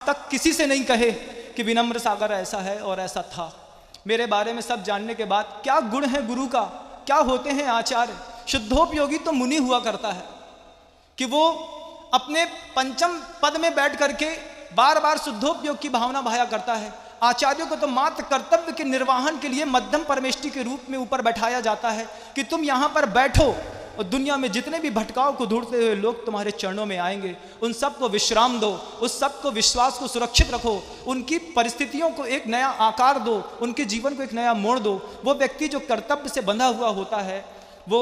तक किसी से नहीं कहे कि विनम्र सागर ऐसा है और ऐसा था। मेरे बारे में सब जानने के बाद क्या गुण है गुरु का, क्या होते हैं आचार्य। शुद्धोपयोगी तो मुनि हुआ करता है कि वो अपने पंचम पद में बैठ करके बार बार शुद्धोपयोग की भावना भाया करता है। आचार्यों को तो मात्र कर्तव्य के निर्वाहन के लिए मध्यम परमेष्टि के रूप में ऊपर बैठाया जाता है कि तुम यहाँ पर बैठो और दुनिया में जितने भी भटकाव को ढूंढते हुए लोग तुम्हारे चरणों में आएंगे, उन सबको विश्राम दो, उस सबको विश्वास को सुरक्षित रखो, उनकी परिस्थितियों को एक नया आकार दो, उनके जीवन को एक नया मोड़ दो। वो व्यक्ति जो कर्तव्य से बंधा हुआ होता है, वो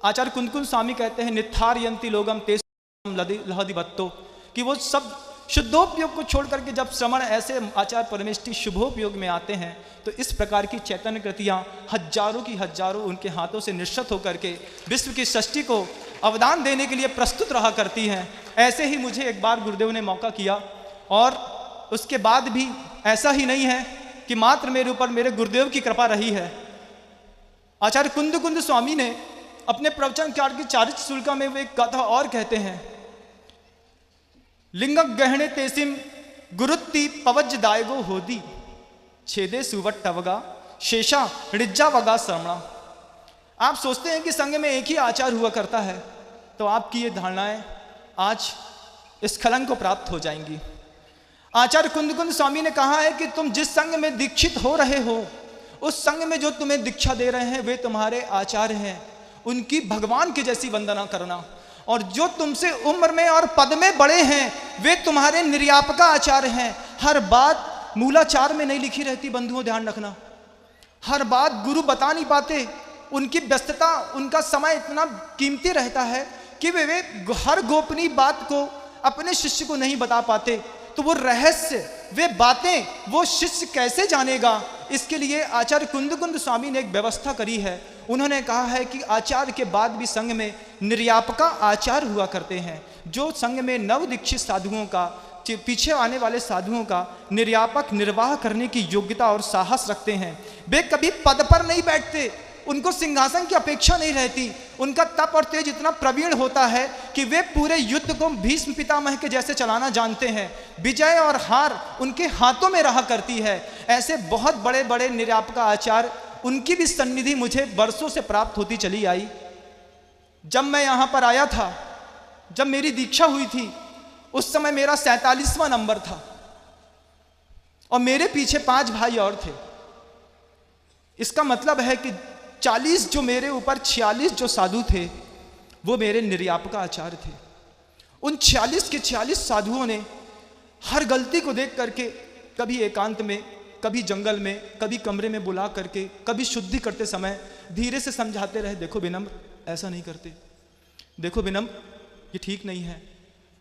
आचार्य कुंदकुंद स्वामी कहते हैं नित्थारयन्ति लोगम तेषां लहदिवत्तो, कि वो सब शुद्धोपयोग को छोड़ करके जब श्रमण ऐसे आचार्य परमेष्टि शुभोपयोग में आते हैं तो इस प्रकार की चैतन्य कृतियाँ हजारों की हजारों उनके हाथों से निश्चित होकर के विश्व की सृष्टि को अवदान देने के लिए प्रस्तुत रहा करती हैं। ऐसे ही मुझे एक बार गुरुदेव ने मौका किया और उसके बाद भी ऐसा ही नहीं है कि मात्र मेरे ऊपर मेरे गुरुदेव की कृपा रही है। आचार्य कुंदकुंद स्वामी ने अपने प्रवचन काल की चारित्र शुल्का में वो एक कथा और कहते हैं, लिंग गहने तेसिम गुरुत्ति पवज दायगो होदी छेदे सुवट्टवगा शेषा ऋज्जा वगा श्रवणा। आप सोचते हैं कि संघ में एक ही आचार हुआ करता है, तो आपकी ये धारणाएं आज स्खलन को प्राप्त हो जाएंगी। आचार्य कुंदकुंद स्वामी ने कहा है कि तुम जिस संघ में दीक्षित हो रहे हो, उस संघ में जो तुम्हें दीक्षा दे रहे हैं वे तुम्हारे आचार्य हैं, उनकी भगवान की जैसी वंदना करना। और जो तुमसे उम्र में और पद में बड़े हैं वे तुम्हारे निर्यापका आचार्य हैं। हर बात मूलाचार में नहीं लिखी रहती बंधुओं, ध्यान रखना। हर बात गुरु बता नहीं पाते, उनकी व्यस्तता, उनका समय इतना कीमती रहता है कि वे हर गोपनीय बात को अपने शिष्य को नहीं बता पाते। तो वो रहस्य, वे बातें वो शिष्य कैसे जानेगा, इसके लिए आचार्य कुंदकुंद स्वामी ने एक व्यवस्था करी है। उन्होंने कहा है कि आचार्य के बाद भी संघ में निर्यापका आचार्य हुआ करते हैं, जो संघ में नव दीक्षित साधुओं का, पीछे आने वाले साधुओं का निर्यापक निर्वाह करने की योग्यता और साहस रखते हैं। वे कभी पद पर नहीं बैठते, उनको सिंहासन की अपेक्षा नहीं रहती। उनका तप और तेज इतना प्रवीण होता है कि वे पूरे युद्ध को भीष्म पितामह के जैसे चलाना जानते हैं। विजय और हार उनके हाथों में रहा करती है। ऐसे बहुत बड़े बड़े निर्यापका आचार्य, उनकी भी सन्निधि मुझे वर्षों से प्राप्त होती चली आई। जब मैं यहाँ पर आया था, जब मेरी दीक्षा हुई थी, उस समय मेरा 47वां नंबर था और मेरे पीछे 5 भाई और थे। इसका मतलब है कि 40 जो मेरे ऊपर, 46 जो साधु थे वो मेरे निर्यापका आचार्य थे। उन 46 के 46 साधुओं ने हर गलती को देख करके कभी एकांत में, कभी जंगल में, कभी कमरे में बुला करके, कभी शुद्धि करते समय धीरे से समझाते रहे, देखो विनम्र ऐसा नहीं करते, देखो विनम्र ये ठीक नहीं है,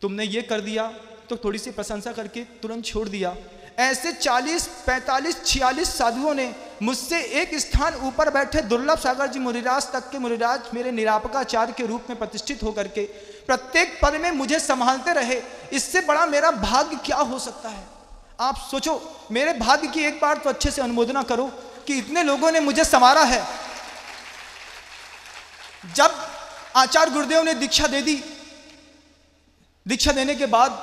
तुमने ये कर दिया तो थोड़ी सी प्रशंसा करके तुरंत छोड़ दिया। ऐसे 40, 45, 46 साधुओं ने मुझसे एक स्थान ऊपर बैठे दुर्लभ सागर जी मुनिराज तक के मुनिराज मेरे निरापकाचार्य के रूप में प्रतिष्ठित होकर के प्रत्येक पद में मुझे संभालते रहे। इससे बड़ा मेरा भाग्य क्या हो सकता है। आप सोचो, मेरे भाग्य की एक बार तो अच्छे से अनुमोदना करो कि इतने लोगों ने मुझे संवारा है। जब आचार्य गुरुदेव ने दीक्षा दे दी, दीक्षा देने के बाद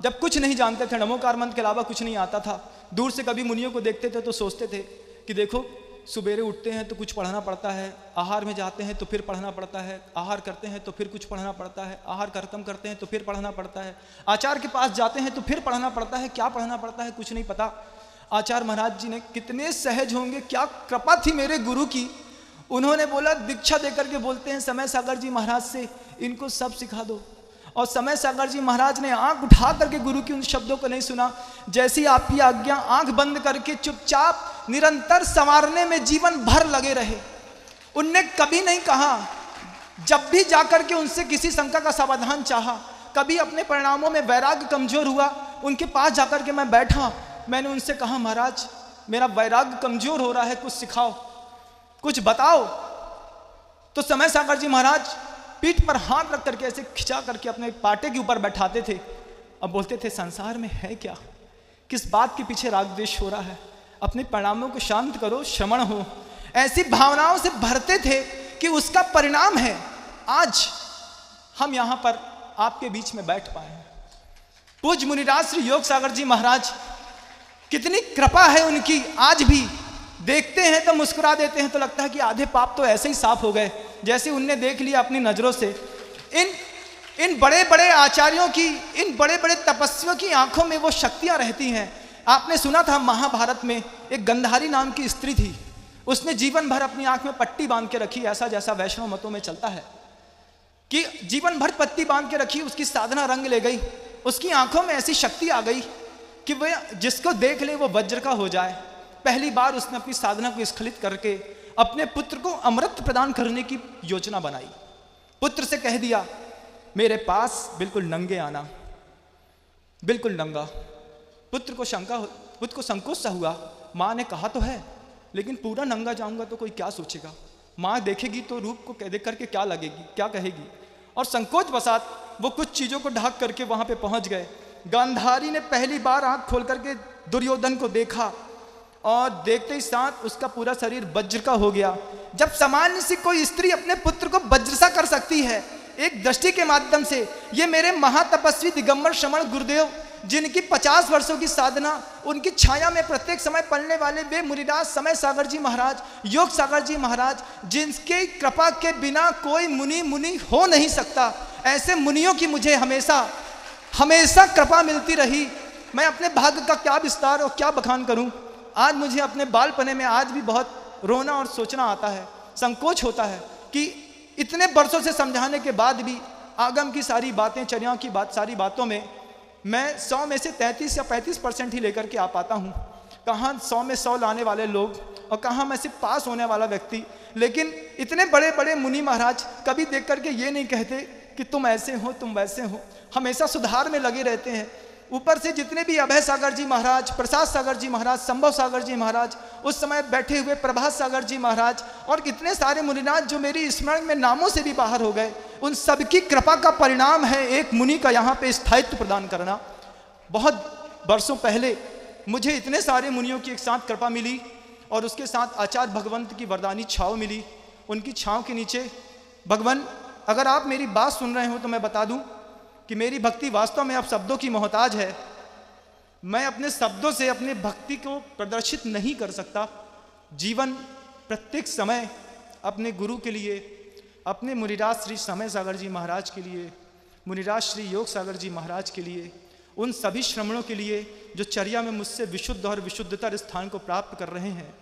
जब कुछ नहीं जानते थे, नमोकार मंत्र के अलावा कुछ नहीं आता था, दूर से कभी मुनियों को देखते थे तो सोचते थे कि देखो सुबेरे उठते हैं तो कुछ पढ़ना पड़ता है, आहार में जाते हैं तो फिर पढ़ना पड़ता है, आहार करते हैं तो फिर कुछ पढ़ना पड़ता है, आहार खत्म करते हैं तो फिर पढ़ना पड़ता है, आचार्य के पास जाते हैं तो फिर पढ़ना पड़ता है। क्या पढ़ना पड़ता है कुछ नहीं पता। आचार्य महाराज जी ने कितने सहज होंगे, क्या कृपा थी मेरे गुरु की। उन्होंने बोला, दीक्षा देकर के बोलते हैं समय सागर जी महाराज से इनको सब सिखा दो। और समय सागर जी महाराज ने आंख उठा करके गुरु की उन शब्दों को नहीं सुना। जैसी आपकी आज्ञा, आंख बंद करके चुपचाप निरंतर संवारने में जीवन भर लगे रहे। उनने कभी नहीं कहा, जब भी जाकर के उनसे किसी शंका का समाधान चाहा, कभी अपने परिणामों में वैराग्य कमजोर हुआ, उनके पास जाकर के मैं बैठा, मैंने उनसे कहा, महाराज मेरा वैराग्य कमजोर हो रहा है, कुछ सिखाओ, कुछ बताओ। तो समय सागर जी महाराज पीठ पर हाथ रख करके ऐसे खिंचा करके अपने पाटे के ऊपर बैठाते थे और बोलते थे, संसार में है क्या, किस बात के पीछे राग द्वेष हो रहा है, अपने परिणामों को शांत करो, श्रमण हो। ऐसी भावनाओं से भरते थे कि उसका परिणाम है आज हम यहां पर आपके बीच में बैठ पाए हैं। पूज्य मुनिराज श्री योग सागर जी महाराज, कितनी कृपा है उनकी, आज भी देखते हैं तो मुस्कुरा देते हैं, तो लगता है कि आधे पाप तो ऐसे ही साफ हो गए जैसे उनने देख लिया अपनी नजरों से। इन बड़े बड़े आचार्यों की, इन बड़े बड़े तपस्वियों की आंखों में वो शक्तियां रहती हैं। आपने सुना था महाभारत में एक गंधारी नाम की स्त्री थी, उसने जीवन भर अपनी आंख में पट्टी बांध के रखी, ऐसा जैसा वैष्णव मतों में चलता है कि जीवन भर पट्टी बांध के रखी, उसकी साधना रंग ले गई, उसकी आंखों में ऐसी शक्ति आ गई कि वह जिसको देख ले वो वज्र का हो जाए। पहली बार उसने अपनी साधना को स्खलित करके अपने पुत्र को अमृत प्रदान करने की योजना बनाई। पुत्र से कह दिया मेरे पास बिल्कुल नंगे आना, बिल्कुल नंगा। पुत्र को संकोच सा हुआ, माँ ने कहा तो है लेकिन पूरा नंगा जाऊंगा तो कोई क्या सोचेगा, माँ देखेगी तो रूप को देख करके क्या लगेगी, क्या कहेगी। और संकोच वसात वो कुछ चीज़ों को ढक करके वहाँ पे पहुँच गए। गांधारी ने पहली बार आँख खोल करके दुर्योधन को देखा और देखते ही साथ उसका पूरा शरीर वज्र का हो गया। जब सामान्य सी कोई स्त्री अपने पुत्र को वज्र सा कर सकती है एक दृष्टि के माध्यम से, ये मेरे महातपस्वी दिगंबर श्रमण गुरुदेव जिनकी 50 वर्षों की साधना, उनकी छाया में प्रत्येक समय पलने वाले वे मुनिराज समय सागर जी महाराज, योग सागर जी महाराज, जिनके कृपा के बिना कोई मुनि हो नहीं सकता, ऐसे मुनियों की मुझे हमेशा कृपा मिलती रही। मैं अपने भाग्य का क्या विस्तार और क्या बखान करूं। आज मुझे अपने बालपने में आज भी बहुत रोना और सोचना आता है, संकोच होता है कि इतने वर्षों से समझाने के बाद भी आगम की सारी बातें, चर्याओं की सारी बातों में मैं 100 में से 33 या 35% ही लेकर के आ पाता हूँ। कहाँ 100 में 100 लाने वाले लोग और कहाँ मैं सिर्फ पास होने वाला व्यक्ति। लेकिन इतने बड़े बड़े मुनि महाराज कभी देख करके ये नहीं कहते कि तुम ऐसे हो, तुम वैसे हो, हमेशा सुधार में लगे रहते हैं। ऊपर से जितने भी अभय सागर जी महाराज, प्रसाद सागर जी महाराज, संभव सागर जी महाराज, उस समय बैठे हुए प्रभात सागर जी महाराज और कितने सारे मुनिनाथ जो मेरी स्मरण में नामों से भी बाहर हो गए, उन सबकी कृपा का परिणाम है एक मुनि का यहाँ पे स्थायित्व प्रदान करना। बहुत वर्षों पहले मुझे इतने सारे मुनियों की एक साथ कृपा मिली और उसके साथ आचार्य भगवंत की वरदानी छाव मिली। उनकी छाव के नीचे भगवान, अगर आप मेरी बात सुन रहे हो तो मैं बता दूं कि मेरी भक्ति वास्तव में अब शब्दों की मोहताज है। मैं अपने शब्दों से अपनी भक्ति को प्रदर्शित नहीं कर सकता। जीवन प्रत्येक समय अपने गुरु के लिए, अपने मुनिराज श्री समय सागर जी महाराज के लिए, मुनिराज श्री योग सागर जी महाराज के लिए, उन सभी श्रमणों के लिए जो चर्या में मुझसे विशुद्ध और विशुद्धतर स्थान को प्राप्त कर रहे हैं,